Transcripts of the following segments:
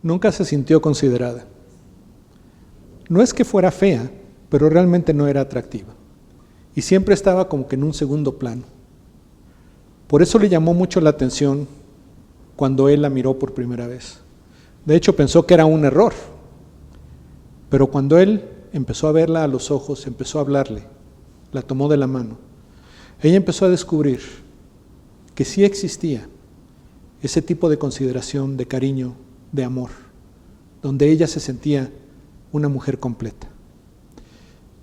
nunca se sintió considerada. No es que fuera fea, pero realmente no era atractiva. Y siempre estaba como que en un segundo plano. Por eso le llamó mucho la atención cuando él la miró por primera vez. De hecho, pensó que era un error. Pero cuando él empezó a verla a los ojos, empezó a hablarle, la tomó de la mano, ella empezó a descubrir que sí existía ese tipo de consideración, de cariño, de amor, donde ella se sentía una mujer completa.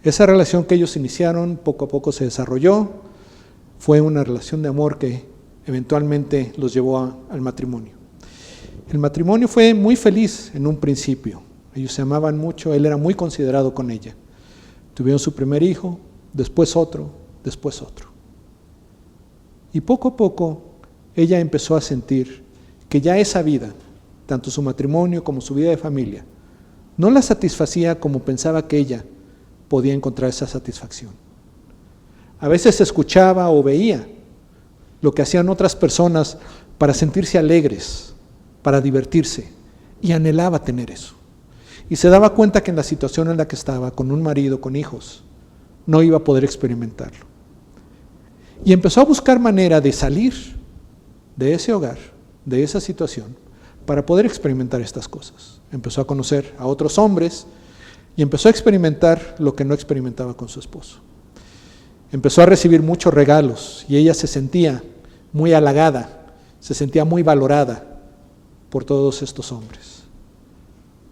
Esa relación que ellos iniciaron poco a poco se desarrolló, fue una relación de amor que eventualmente los llevó al matrimonio. El matrimonio fue muy feliz en un principio, ellos se amaban mucho, él era muy considerado con ella. Tuvieron su primer hijo, después otro, después otro. Y poco a poco ella empezó a sentir que ya esa vida, tanto su matrimonio como su vida de familia, no la satisfacía como pensaba que ella podía encontrar esa satisfacción. A veces escuchaba o veía lo que hacían otras personas para sentirse alegres, para divertirse, y anhelaba tener eso. Y se daba cuenta que en la situación en la que estaba, con un marido, con hijos, no iba a poder experimentarlo. Y empezó a buscar manera de salir de ese hogar, de esa situación, para poder experimentar estas cosas. Empezó a conocer a otros hombres y empezó a experimentar lo que no experimentaba con su esposo. Empezó a recibir muchos regalos y ella se sentía muy halagada, se sentía muy valorada por todos estos hombres.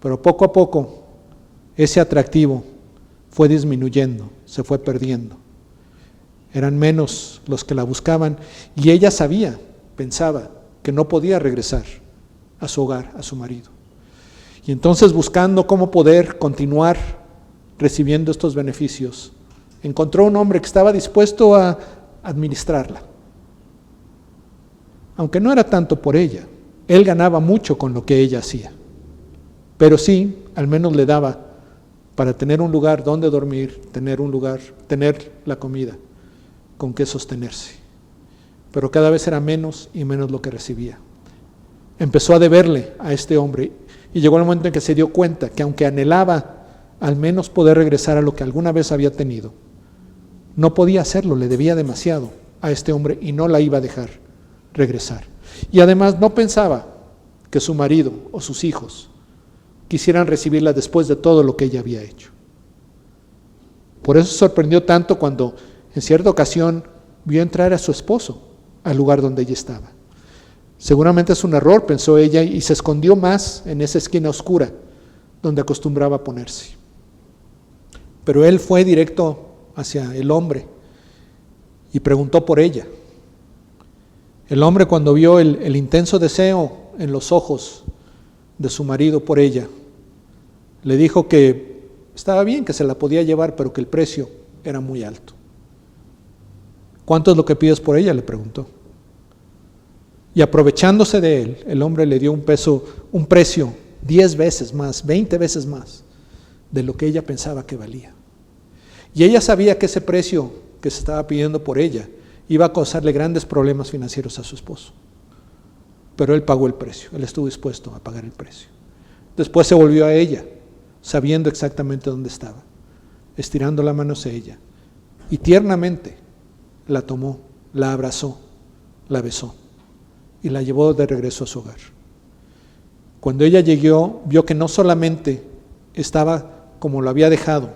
Pero poco a poco ese atractivo fue disminuyendo, se fue perdiendo. Eran menos los que la buscaban y ella sabía, pensaba que no podía regresar a su hogar, a su marido. Y entonces, buscando cómo poder continuar recibiendo estos beneficios, encontró un hombre que estaba dispuesto a administrarla. Aunque no era tanto por ella, él ganaba mucho con lo que ella hacía, pero sí, al menos le daba para tener un lugar donde dormir, tener un lugar, tener la comida con que sostenerse. Pero cada vez era menos y menos lo que recibía. Empezó a deberle a este hombre y llegó el momento en que se dio cuenta que aunque anhelaba al menos poder regresar a lo que alguna vez había tenido, no podía hacerlo, le debía demasiado a este hombre y no la iba a dejar regresar. Y además no pensaba que su marido o sus hijos quisieran recibirla después de todo lo que ella había hecho. Por eso se sorprendió tanto cuando en cierta ocasión vio entrar a su esposo al lugar donde ella estaba. Seguramente es un error, pensó ella, y se escondió más en esa esquina oscura donde acostumbraba a ponerse. Pero él fue directo hacia el hombre y preguntó por ella. El hombre, cuando vio el intenso deseo en los ojos de su marido por ella, le dijo que estaba bien, que se la podía llevar, pero que el precio era muy alto. ¿Cuánto es lo que pides por ella?, le preguntó. Y aprovechándose de él, el hombre le dio un precio 10 veces más, 20 veces más de lo que ella pensaba que valía. Y ella sabía que ese precio que se estaba pidiendo por ella iba a causarle grandes problemas financieros a su esposo. Pero él pagó el precio, él estuvo dispuesto a pagar el precio. Después se volvió a ella, sabiendo exactamente dónde estaba, estirando la mano hacia ella, y tiernamente la tomó, la abrazó, la besó y la llevó de regreso a su hogar. Cuando ella llegó, vio que no solamente estaba como lo había dejado,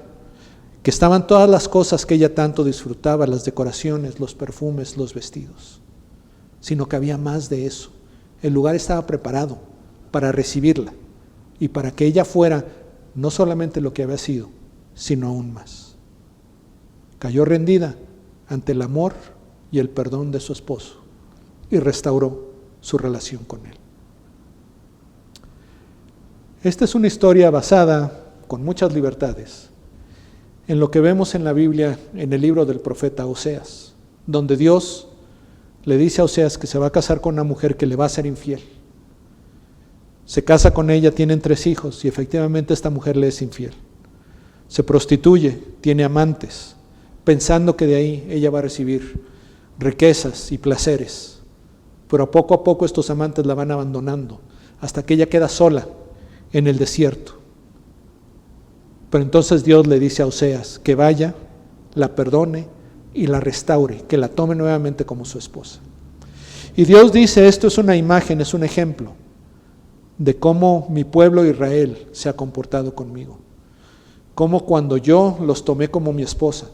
que estaban todas las cosas que ella tanto disfrutaba, las decoraciones, los perfumes, los vestidos, sino que había más de eso. El lugar estaba preparado para recibirla y para que ella fuera no solamente lo que había sido, sino aún más. Cayó rendida ante el amor y el perdón de su esposo y restauró su relación con él. Esta es una historia basada, con muchas libertades, en lo que vemos en la Biblia, en el libro del profeta Oseas, donde Dios le dice a Oseas que se va a casar con una mujer que le va a ser infiel. Se casa con ella, tienen 3 hijos y efectivamente esta mujer le es infiel. Se prostituye, tiene amantes, pensando que de ahí ella va a recibir riquezas y placeres. Pero poco a poco estos amantes la van abandonando, hasta que ella queda sola en el desierto. Pero entonces Dios le dice a Oseas que vaya, la perdone y la restaure, que la tome nuevamente como su esposa. Y Dios dice, esto es una imagen, es un ejemplo de cómo mi pueblo Israel se ha comportado conmigo. Cómo cuando yo los tomé como mi esposa,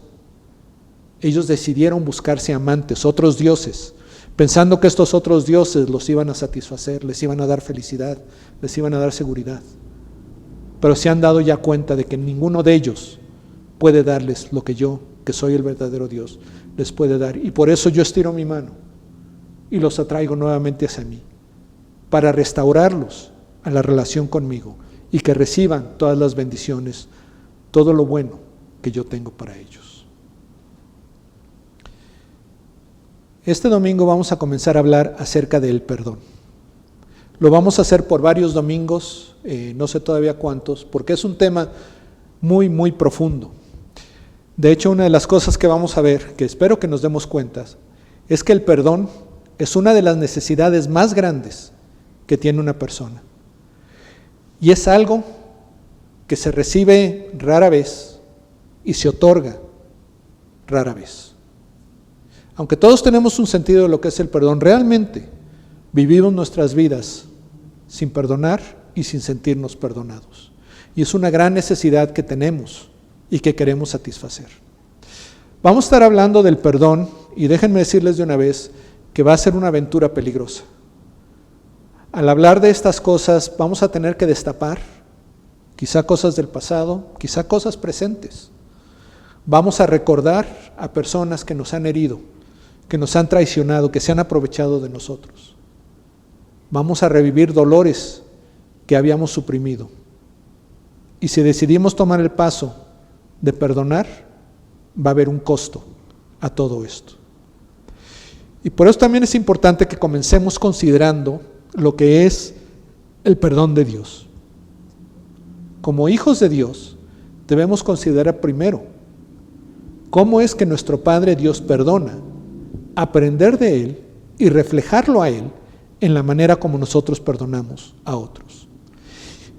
ellos decidieron buscarse amantes, otros dioses, pensando que estos otros dioses los iban a satisfacer, les iban a dar felicidad, les iban a dar seguridad. Pero se han dado ya cuenta de que ninguno de ellos puede darles lo que yo, que soy el verdadero Dios, les puede dar. Y por eso yo estiro mi mano y los atraigo nuevamente hacia mí, para restaurarlos a la relación conmigo y que reciban todas las bendiciones, todo lo bueno que yo tengo para ellos. Este domingo vamos a comenzar a hablar acerca del perdón. Lo vamos a hacer por varios domingos, no sé todavía cuántos, porque es un tema muy, muy profundo. De hecho, una de las cosas que vamos a ver, que espero que nos demos cuenta, es que el perdón es una de las necesidades más grandes que tiene una persona. Y es algo que se recibe rara vez y se otorga rara vez. Aunque todos tenemos un sentido de lo que es el perdón, realmente vivimos nuestras vidas sin perdonar y sin sentirnos perdonados. Y es una gran necesidad que tenemos y que queremos satisfacer. Vamos a estar hablando del perdón y déjenme decirles de una vez que va a ser una aventura peligrosa. Al hablar de estas cosas vamos a tener que destapar quizá cosas del pasado, quizá cosas presentes. Vamos a recordar a personas que nos han herido, que nos han traicionado, que se han aprovechado de nosotros. Vamos a revivir dolores que habíamos suprimido. Y si decidimos tomar el paso de perdonar, va a haber un costo a todo esto. Y por eso también es importante que comencemos considerando lo que es el perdón de Dios. Como hijos de Dios, debemos considerar primero cómo es que nuestro Padre Dios perdona, aprender de Él y reflejarlo a Él en la manera como nosotros perdonamos a otros.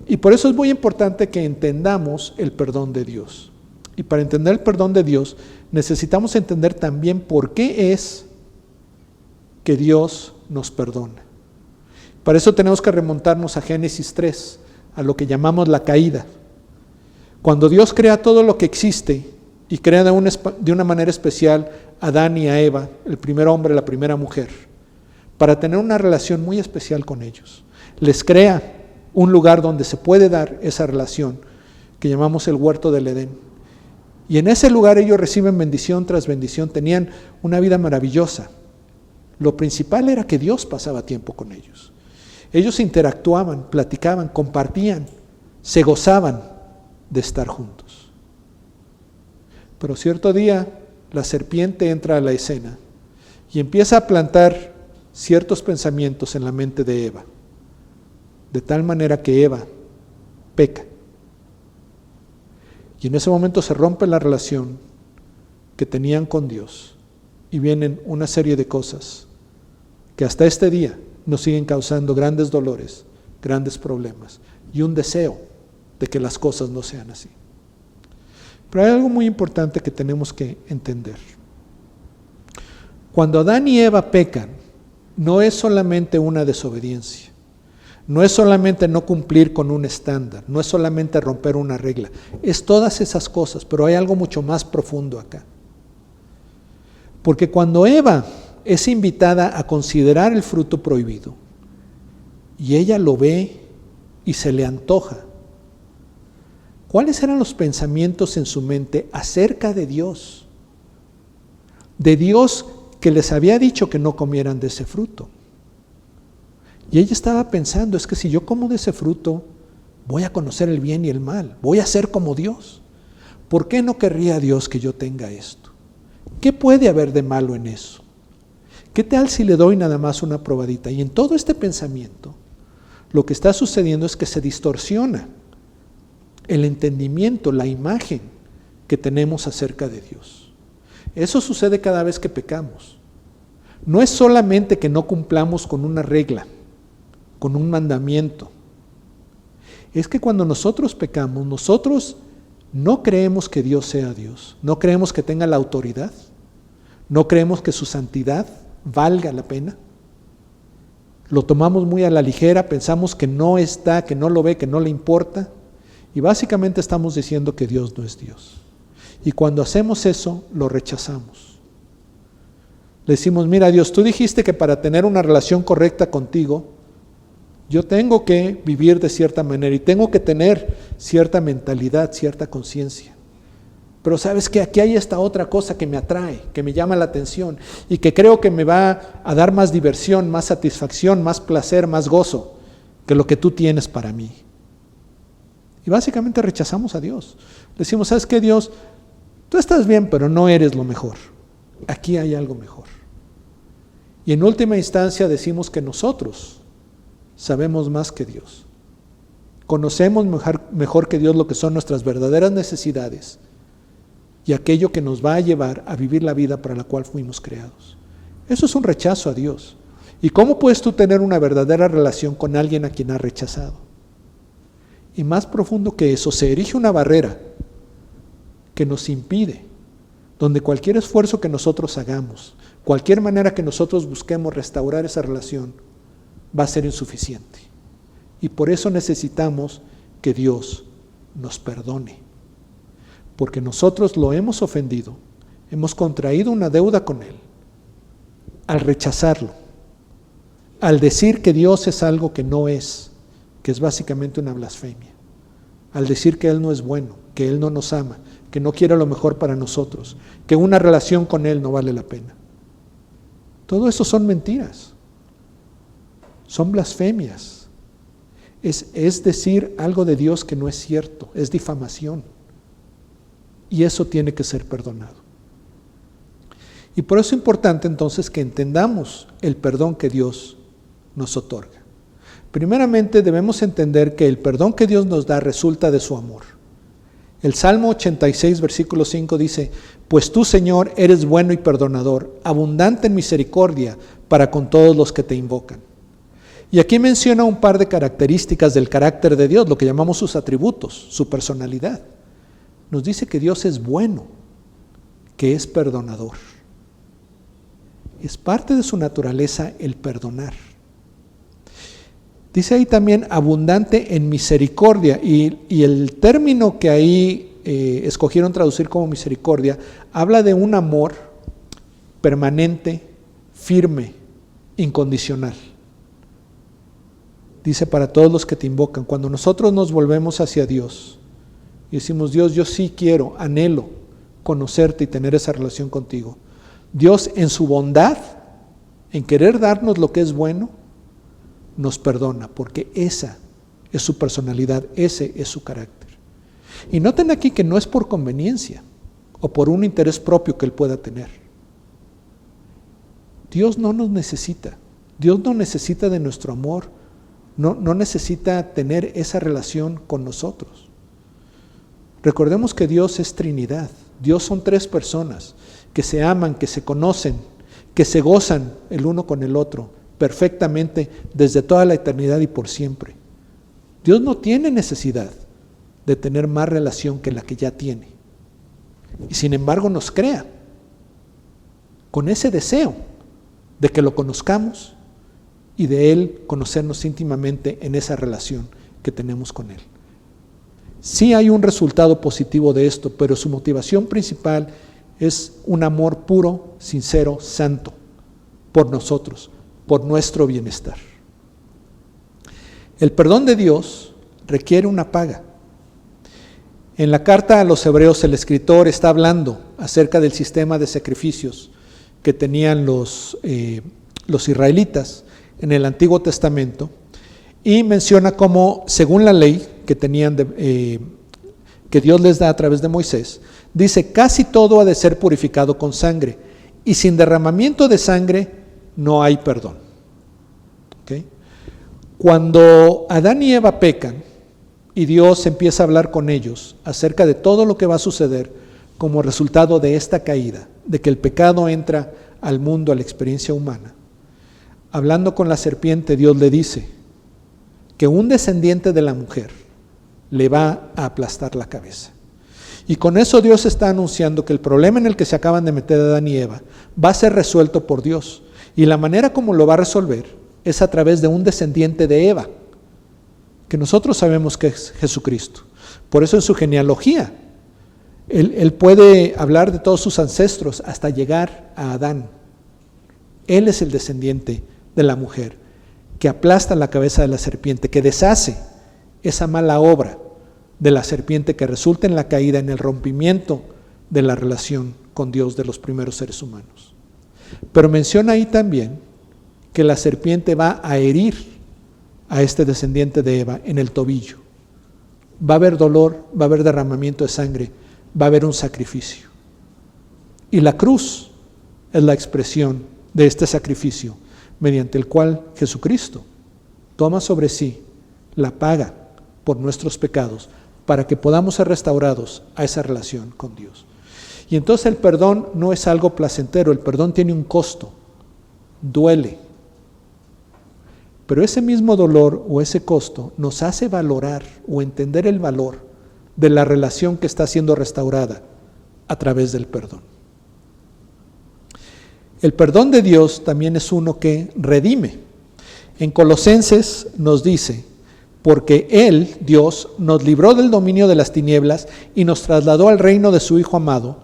Y por eso es muy importante que entendamos el perdón de Dios. Y para entender el perdón de Dios, necesitamos entender también por qué es que Dios nos perdona. Para eso tenemos que remontarnos a Génesis 3, a lo que llamamos la caída. Cuando Dios crea todo lo que existe y crea de una manera especial a Adán y a Eva, el primer hombre, la primera mujer, para tener una relación muy especial con ellos. Les crea un lugar donde se puede dar esa relación que llamamos el huerto del Edén. Y en ese lugar ellos reciben bendición tras bendición, tenían una vida maravillosa. Lo principal era que Dios pasaba tiempo con ellos. Ellos interactuaban, platicaban, compartían, se gozaban de estar juntos. Pero cierto día la serpiente entra a la escena y empieza a plantar ciertos pensamientos en la mente de Eva, de tal manera que Eva peca. Y en ese momento se rompe la relación que tenían con Dios y vienen una serie de cosas que hasta este día nos siguen causando grandes dolores, grandes problemas y un deseo de que las cosas no sean así. Pero hay algo muy importante que tenemos que entender. Cuando Adán y Eva pecan, no es solamente una desobediencia, no es solamente no cumplir con un estándar, no es solamente romper una regla, es todas esas cosas, pero hay algo mucho más profundo acá. Porque cuando Eva es invitada a considerar el fruto prohibido y ella lo ve y se le antoja, ¿cuáles eran los pensamientos en su mente acerca de Dios? De Dios que les había dicho que no comieran de ese fruto. Y ella estaba pensando, es que si yo como de ese fruto, voy a conocer el bien y el mal, voy a ser como Dios. ¿Por qué no querría Dios que yo tenga esto? ¿Qué puede haber de malo en eso? ¿Qué tal si le doy nada más una probadita? Y en todo este pensamiento, lo que está sucediendo es que se distorsiona el entendimiento, la imagen que tenemos acerca de Dios. Eso sucede cada vez que pecamos. No es solamente que no cumplamos con una regla, con un mandamiento. es que cuando nosotros pecamos, nosotros no creemos que Dios sea Dios, no creemos que tenga la autoridad, no creemos que su santidad valga la pena. Lo tomamos muy a la ligera, pensamos que no está, que no lo ve, que no le importa, y básicamente estamos diciendo que Dios no es Dios. Y cuando hacemos eso, lo rechazamos. Le decimos, mira Dios, tú dijiste que para tener una relación correcta contigo, yo tengo que vivir de cierta manera y tengo que tener cierta mentalidad, cierta conciencia. Pero sabes que aquí hay esta otra cosa que me atrae, que me llama la atención y que creo que me va a dar más diversión, más satisfacción, más placer, más gozo que lo que tú tienes para mí. Y básicamente rechazamos a Dios. Le decimos, ¿sabes qué, Dios? Tú estás bien, pero no eres lo mejor. Aquí hay algo mejor. Y en última instancia decimos que nosotros sabemos más que Dios. Conocemos mejor que Dios lo que son nuestras verdaderas necesidades y aquello que nos va a llevar a vivir la vida para la cual fuimos creados. Eso es un rechazo a Dios. ¿Y cómo puedes tú tener una verdadera relación con alguien a quien has rechazado? Y más profundo que eso, se erige una barrera que nos impide, donde cualquier esfuerzo que nosotros hagamos, cualquier manera que nosotros busquemos restaurar esa relación, va a ser insuficiente. Y por eso necesitamos que Dios nos perdone. Porque nosotros lo hemos ofendido, hemos contraído una deuda con Él. Al rechazarlo, al decir que Dios es algo que no es, que es básicamente una blasfemia. Al decir que Él no es bueno, que Él no nos ama, que no quiere lo mejor para nosotros, que una relación con Él no vale la pena. Todo eso son mentiras. Son blasfemias. Es decir algo de Dios que no es cierto, es difamación. Y eso tiene que ser perdonado. Y por eso es importante entonces que entendamos el perdón que Dios nos otorga. Primeramente debemos entender que el perdón que Dios nos da resulta de su amor. El Salmo 86, versículo 5 dice, pues tú, Señor, eres bueno y perdonador, abundante en misericordia para con todos los que te invocan. Y aquí menciona un par de características del carácter de Dios, lo que llamamos sus atributos, su personalidad. Nos dice que Dios es bueno, que es perdonador. Es parte de su naturaleza el perdonar. Dice ahí también abundante en misericordia, y el término que ahí escogieron traducir como misericordia, habla de un amor permanente, firme, incondicional. Dice para todos los que te invocan, cuando nosotros nos volvemos hacia Dios y decimos, Dios, yo sí quiero, anhelo conocerte y tener esa relación contigo. Dios en su bondad, en querer darnos lo que es bueno, nos perdona, porque esa es su personalidad, ese es su carácter. Y noten aquí que no es por conveniencia o por un interés propio que Él pueda tener. Dios no nos necesita, Dios no necesita de nuestro amor, no necesita tener esa relación con nosotros. Recordemos que Dios es Trinidad, Dios son tres personas que se aman, que se conocen, que se gozan el uno con el otro perfectamente desde toda la eternidad y por siempre. Dios no tiene necesidad de tener más relación que la que ya tiene. Y sin embargo nos crea con ese deseo de que lo conozcamos y de Él conocernos íntimamente en esa relación que tenemos con Él. Sí hay un resultado positivo de esto, pero su motivación principal es un amor puro, sincero, santo, por nosotros, por nuestro bienestar. El perdón de Dios requiere una paga. En la carta a los Hebreos el escritor está hablando acerca del sistema de sacrificios que tenían los israelitas en el Antiguo Testamento y menciona cómo, según la ley que tenían que Dios les da a través de Moisés, dice, casi todo ha de ser purificado con sangre y sin derramamiento de sangre no hay perdón. ¿Okay? Cuando Adán y Eva pecan y Dios empieza a hablar con ellos acerca de todo lo que va a suceder como resultado de esta caída, de que el pecado entra al mundo, a la experiencia humana, hablando con la serpiente, Dios le dice que un descendiente de la mujer le va a aplastar la cabeza. Y con eso Dios está anunciando que el problema en el que se acaban de meter Adán y Eva va a ser resuelto por Dios. Y la manera como lo va a resolver es a través de un descendiente de Eva, que nosotros sabemos que es Jesucristo. Por eso en su genealogía, él puede hablar de todos sus ancestros hasta llegar a Adán. Él es el descendiente de la mujer, que aplasta la cabeza de la serpiente, que deshace esa mala obra de la serpiente que resulta en la caída, en el rompimiento de la relación con Dios de los primeros seres humanos. Pero menciona ahí también que la serpiente va a herir a este descendiente de Eva en el tobillo. Va a haber dolor, va a haber derramamiento de sangre, va a haber un sacrificio. Y la cruz es la expresión de este sacrificio, mediante el cual Jesucristo toma sobre sí la paga por nuestros pecados, para que podamos ser restaurados a esa relación con Dios. Y entonces el perdón no es algo placentero, el perdón tiene un costo, duele. Pero ese mismo dolor o ese costo nos hace valorar o entender el valor de la relación que está siendo restaurada a través del perdón. El perdón de Dios también es uno que redime. En Colosenses nos dice: porque Él, Dios, nos libró del dominio de las tinieblas y nos trasladó al reino de su Hijo amado,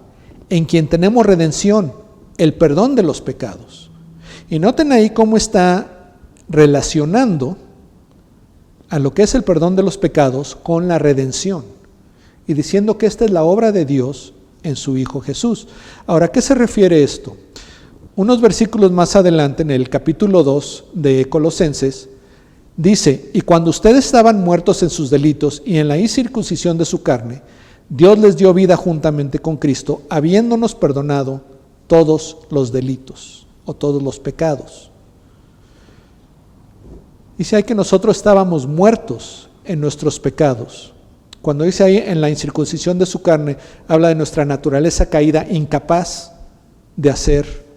en quien tenemos redención, el perdón de los pecados. Y noten ahí cómo está relacionando a lo que es el perdón de los pecados con la redención, y diciendo que esta es la obra de Dios en su Hijo Jesús. Ahora, ¿a qué se refiere esto? Unos versículos más adelante, en el capítulo 2 de Colosenses, dice: y cuando ustedes estaban muertos en sus delitos y en la incircuncisión de su carne, Dios les dio vida juntamente con Cristo, habiéndonos perdonado todos los delitos o todos los pecados. Dice ahí que nosotros estábamos muertos en nuestros pecados. Cuando dice ahí en la incircuncisión de su carne, habla de nuestra naturaleza caída, incapaz de hacer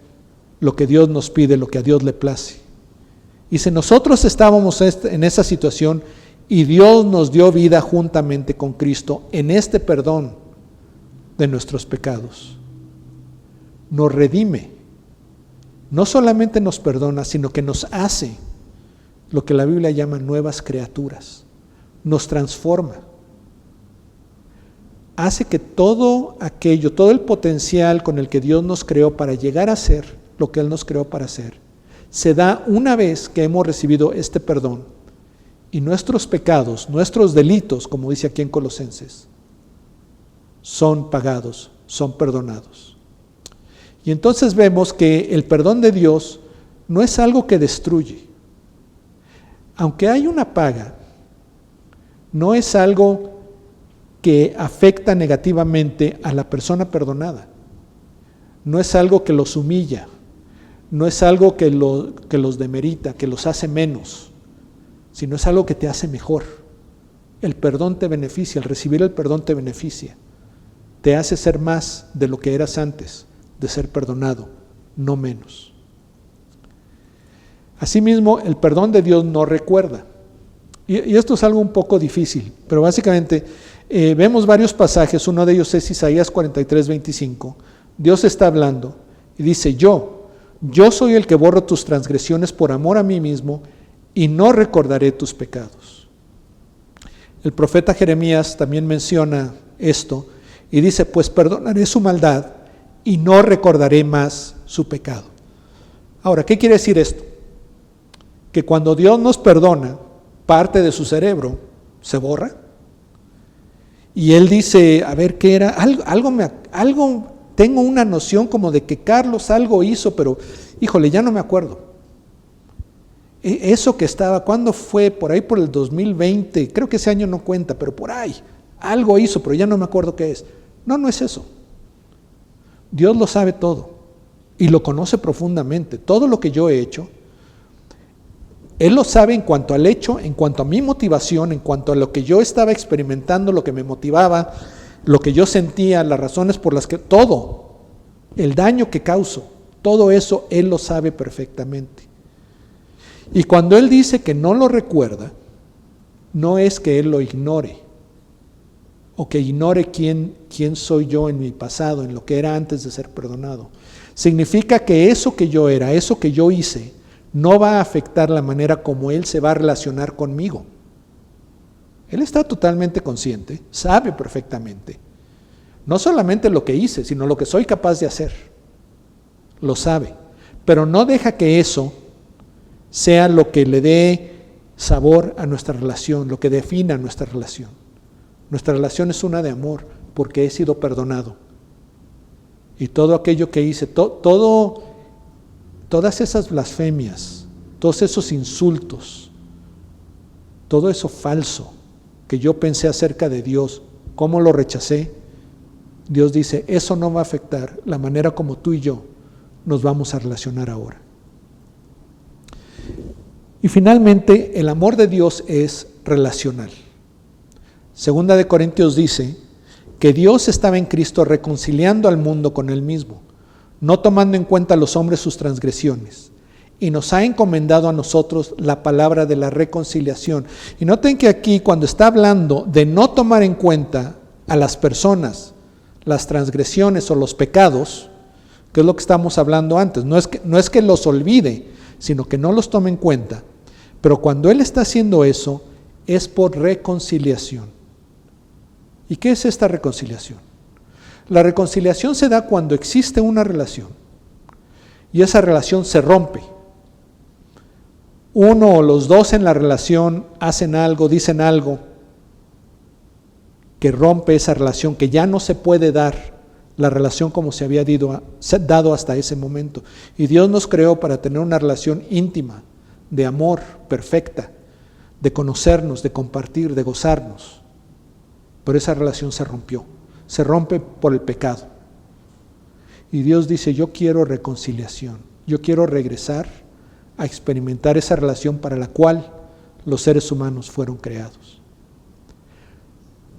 lo que Dios nos pide, lo que a Dios le place. Dice, nosotros estábamos en esa situación y Dios nos dio vida juntamente con Cristo en este perdón de nuestros pecados. Nos redime. No solamente nos perdona, sino que nos hace lo que la Biblia llama nuevas criaturas. Nos transforma. Hace que todo aquello, todo el potencial con el que Dios nos creó para llegar a ser lo que Él nos creó para ser, se da una vez que hemos recibido este perdón, y nuestros pecados, nuestros delitos, como dice aquí en Colosenses, son pagados, son perdonados. Y entonces vemos que el perdón de Dios no es algo que destruye. Aunque hay una paga, no es algo que afecta negativamente a la persona perdonada. No es algo que los humilla. No es algo que los demerita, que los hace menos, sino es algo que te hace mejor. El perdón te beneficia, el recibir el perdón te beneficia. Te hace ser más de lo que eras antes de ser perdonado, no menos. Asimismo, el perdón de Dios no recuerda. Y esto es algo un poco difícil, pero básicamente vemos varios pasajes. Uno de ellos es Isaías 43:25. Dios está hablando y dice: Yo soy el que borro tus transgresiones por amor a mí mismo y no recordaré tus pecados. El profeta Jeremías también menciona esto y dice: pues perdonaré su maldad y no recordaré más su pecado. Ahora, ¿qué quiere decir esto? Que cuando Dios nos perdona, parte de su cerebro se borra. Y Él dice: a ver, ¿qué era? Algo tengo una noción como de que Carlos algo hizo, pero híjole, ya no me acuerdo. Eso que estaba, ¿cuándo fue? Por ahí por el 2020, creo que ese año no cuenta, pero por ahí, algo hizo, pero ya no me acuerdo qué es. No es eso. Dios lo sabe todo y lo conoce profundamente. Todo lo que yo he hecho, Él lo sabe en cuanto al hecho, en cuanto a mi motivación, en cuanto a lo que yo estaba experimentando, lo que me motivaba, lo que yo sentía, las razones por las que, todo, el daño que causo, todo eso Él lo sabe perfectamente. Y cuando Él dice que no lo recuerda, no es que Él lo ignore, o que ignore quién soy yo en mi pasado, en lo que era antes de ser perdonado. Significa que eso que yo era, eso que yo hice, no va a afectar la manera como Él se va a relacionar conmigo. Él está totalmente consciente, sabe perfectamente, no solamente lo que hice, sino lo que soy capaz de hacer. Lo sabe, pero no deja que eso sea lo que le dé sabor a nuestra relación, lo que defina nuestra relación. Nuestra relación es una de amor, porque he sido perdonado. Y todo aquello que hice, todas esas blasfemias, todos esos insultos, todo eso falso que yo pensé acerca de Dios, cómo lo rechacé, Dios dice, eso no va a afectar la manera como tú y yo nos vamos a relacionar ahora. Y finalmente, el amor de Dios es relacional. Segunda de Corintios dice que Dios estaba en Cristo reconciliando al mundo con Él mismo, no tomando en cuenta a los hombres sus transgresiones, y nos ha encomendado a nosotros la palabra de la reconciliación. Y noten que aquí, cuando está hablando de no tomar en cuenta a las personas, las transgresiones o los pecados, que es lo que estamos hablando antes, no es que los olvide, sino que no los tome en cuenta. Pero cuando Él está haciendo eso, es por reconciliación. ¿Y qué es esta reconciliación? La reconciliación se da cuando existe una relación y esa relación se rompe. Uno o los dos en la relación hacen algo, dicen algo que rompe esa relación, que ya no se puede dar la relación como se había dado hasta ese momento. Y Dios nos creó para tener una relación íntima, de amor, perfecta, de conocernos, de compartir, de gozarnos. Pero esa relación se rompió, se rompe por el pecado. Y Dios dice, yo quiero reconciliación, yo quiero regresar a experimentar esa relación para la cual los seres humanos fueron creados.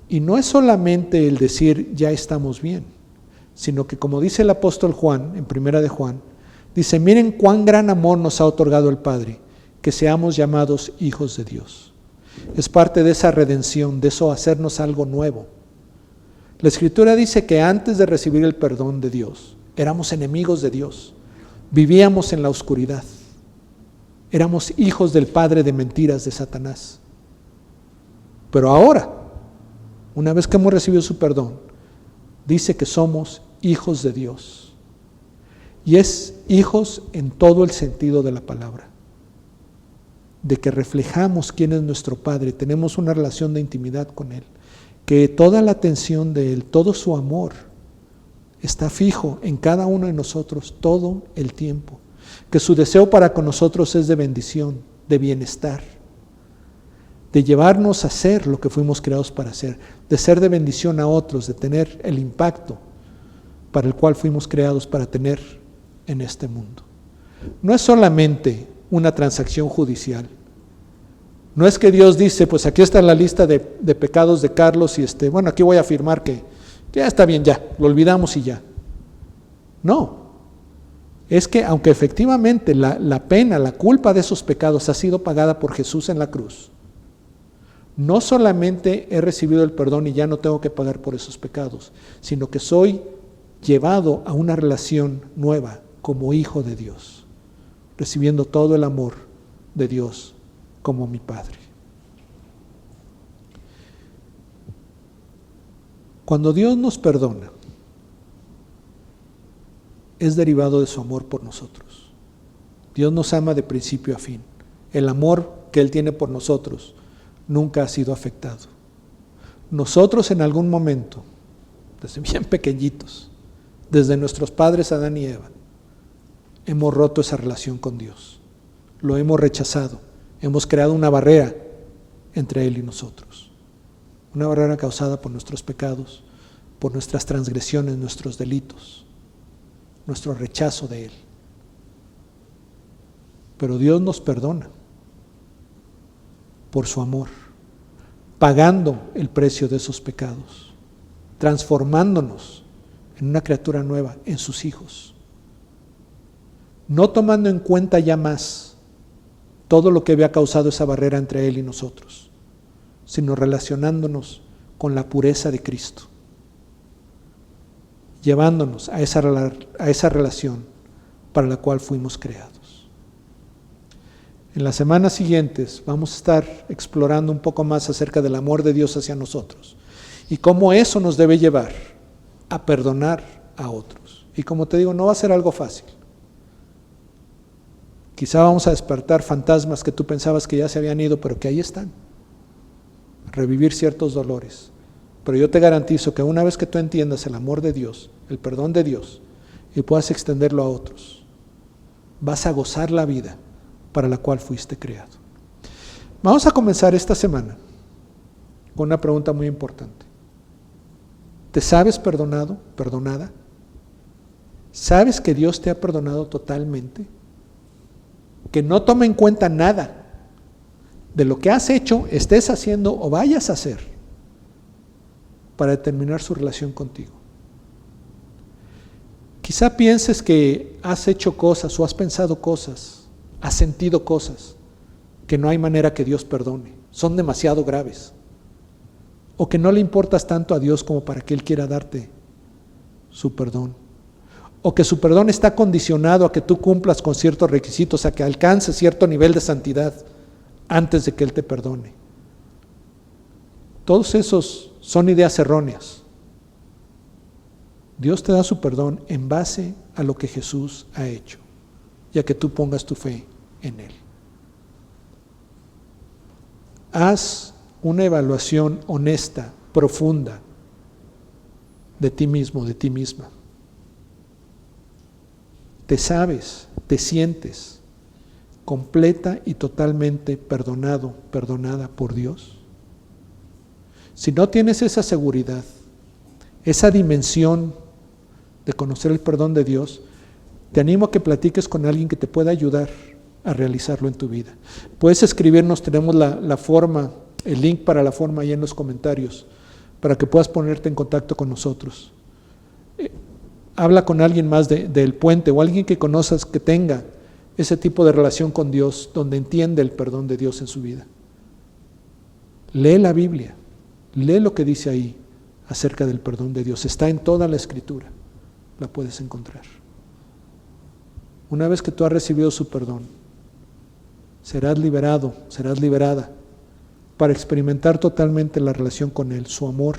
Y no es solamente el decir, ya estamos bien, sino que como dice el apóstol Juan, en primera de Juan, dice, miren cuán gran amor nos ha otorgado el Padre, que seamos llamados hijos de Dios. Es parte de esa redención, de eso hacernos algo nuevo. La Escritura dice que antes de recibir el perdón de Dios, éramos enemigos de Dios, vivíamos en la oscuridad, éramos hijos del padre de mentiras, de Satanás. Pero ahora, una vez que hemos recibido su perdón, dice que somos hijos de Dios. Y es hijos en todo el sentido de la palabra. De que reflejamos quién es nuestro Padre, tenemos una relación de intimidad con Él, que toda la atención de Él, todo su amor está fijo en cada uno de nosotros todo el tiempo, que su deseo para con nosotros es de bendición, de bienestar, de llevarnos a ser lo que fuimos creados para hacer, de ser de bendición a otros, de tener el impacto para el cual fuimos creados para tener en este mundo. No es solamente una transacción judicial. No es que Dios dice, pues aquí está la lista de pecados de Carlos y bueno, aquí voy a afirmar que ya está bien, ya, lo olvidamos y ya. No, es que aunque efectivamente la pena, la culpa de esos pecados ha sido pagada por Jesús en la cruz, no solamente he recibido el perdón y ya no tengo que pagar por esos pecados, sino que soy llevado a una relación nueva como hijo de Dios, recibiendo todo el amor de Dios como mi Padre. Cuando Dios nos perdona, es derivado de su amor por nosotros. Dios nos ama de principio a fin. El amor que Él tiene por nosotros nunca ha sido afectado. Nosotros en algún momento, desde bien pequeñitos, desde nuestros padres Adán y Eva, hemos roto esa relación con Dios. Lo hemos rechazado. Hemos creado una barrera entre Él y nosotros. Una barrera causada por nuestros pecados, por nuestras transgresiones, nuestros delitos, nuestro rechazo de Él. Pero Dios nos perdona por su amor, pagando el precio de esos pecados, transformándonos en una criatura nueva, en sus hijos, no tomando en cuenta ya más todo lo que había causado esa barrera entre Él y nosotros, sino relacionándonos con la pureza de Cristo, llevándonos a esa relación para la cual fuimos creados. En las semanas siguientes vamos a estar explorando un poco más acerca del amor de Dios hacia nosotros y cómo eso nos debe llevar a perdonar a otros. Y como te digo, no va a ser algo fácil. Quizá vamos a despertar fantasmas que tú pensabas que ya se habían ido, pero que ahí están. Revivir ciertos dolores. Pero yo te garantizo que una vez que tú entiendas el amor de Dios, el perdón de Dios, y puedas extenderlo a otros, vas a gozar la vida para la cual fuiste creado. Vamos a comenzar esta semana con una pregunta muy importante. ¿Te sabes perdonado, perdonada? ¿Sabes que Dios te ha perdonado totalmente? Que no toma en cuenta nada de lo que has hecho, estés haciendo o vayas a hacer para determinar su relación contigo. Quizá pienses que has hecho cosas o has pensado cosas, has sentido cosas que no hay manera que Dios perdone, son demasiado graves, o que no le importas tanto a Dios como para que Él quiera darte su perdón, o que su perdón está condicionado a que tú cumplas con ciertos requisitos, a que alcances cierto nivel de santidad antes de que Él te perdone. Todos esos son ideas erróneas. Dios te da su perdón en base a lo que Jesús ha hecho y a que tú pongas tu fe en Él. Haz una evaluación honesta, profunda de ti mismo, de ti misma. ¿Te sabes, te sientes completa y totalmente perdonado, perdonada por Dios? Si no tienes esa seguridad, esa dimensión de conocer el perdón de Dios, te animo a que platiques con alguien que te pueda ayudar a realizarlo en tu vida. Puedes escribirnos, tenemos la forma, el link para la forma ahí en los comentarios, para que puedas ponerte en contacto con nosotros. Habla con alguien más del puente o alguien que conozcas que tenga ese tipo de relación con Dios, donde entiende el perdón de Dios en su vida. Lee la Biblia, lee lo que dice ahí acerca del perdón de Dios. Está en toda la Escritura, la puedes encontrar. Una vez que tú has recibido su perdón, serás liberado, serás liberada para experimentar totalmente la relación con Él, su amor,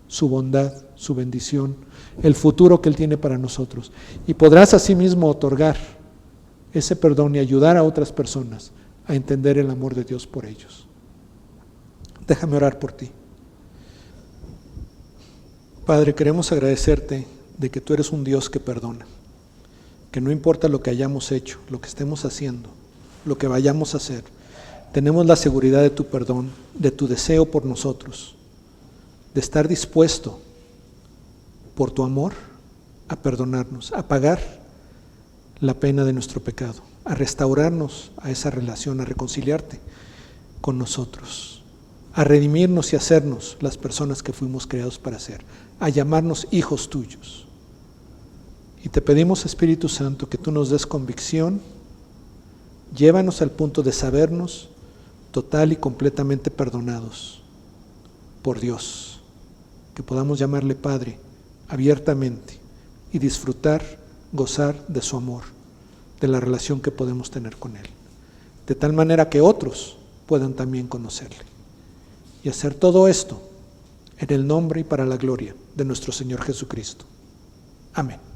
su bondad, su bendición, el futuro que Él tiene para nosotros. Y podrás asimismo otorgar ese perdón y ayudar a otras personas a entender el amor de Dios por ellos. Déjame orar por ti. Padre, queremos agradecerte de que tú eres un Dios que perdona, que no importa lo que hayamos hecho, lo que estemos haciendo, lo que vayamos a hacer, tenemos la seguridad de tu perdón, de tu deseo por nosotros, de estar dispuesto por tu amor a perdonarnos, a pagar la pena de nuestro pecado, a restaurarnos a esa relación, a reconciliarte con nosotros, a redimirnos y hacernos las personas que fuimos creados para ser, a llamarnos hijos tuyos. Y te pedimos, Espíritu Santo, que tú nos des convicción, llévanos al punto de sabernos total y completamente perdonados por Dios, que podamos llamarle Padre abiertamente y disfrutar, gozar de su amor, de la relación que podemos tener con Él, de tal manera que otros puedan también conocerle. Y hacer todo esto en el nombre y para la gloria de nuestro Señor Jesucristo. Amén.